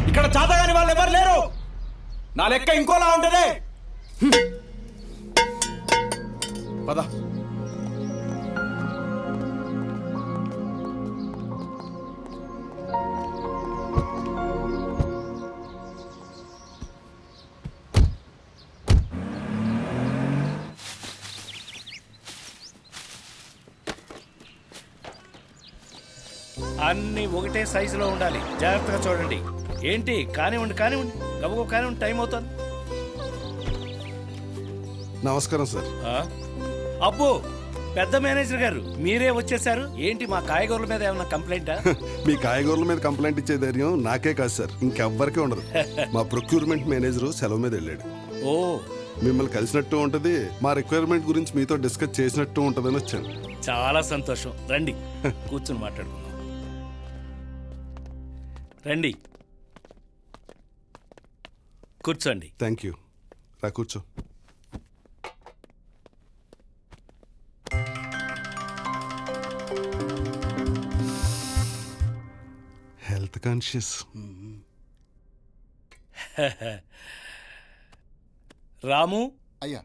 ఇక్కడ చాతగాని వాళ్ళు ఎవరు లేరు. నా లెక్క ఇంకోలా ఉంటదే. పద. అన్ని ఒకటే సైజులో ఉండాలి. జాగ్రత్తగా చూడండి. ఏంటి కానివ్వండి కానివ్వండి, గబగో కానివ్వండి, టైం అవుతుంది. నమస్కారం సార్. అబ్బో, పెద్ద మేనేజర్ గారు మీరే వచ్చేసారు. ఏంటి మా కాయగూరల మీద ఏమన్నా కంప్లైంటా? మీ కాయగూరల మీద కంప్లైంట్ ఇచ్చే ధైర్యం నాకే కాదు సార్, ఇంకెవ్వరికీ ఉండదు. మా ప్రొక్యూర్మెంట్ మేనేజరు సెలవు మీద వెళ్ళాడు. ఓ, మిమ్మల్ని కలిసినట్టు ఉంటది, మా రిక్వైర్మెంట్ గురించి మీతో డిస్కస్ చేసినట్టు ఉంటదని వచ్చాను. చాలా సంతోషం. రండి కూర్చుని మాట్లాడుకుందాం. రండి కూర్చోండి. Thank you. రా కూర్చో. Health conscious. రాము అయ్యా.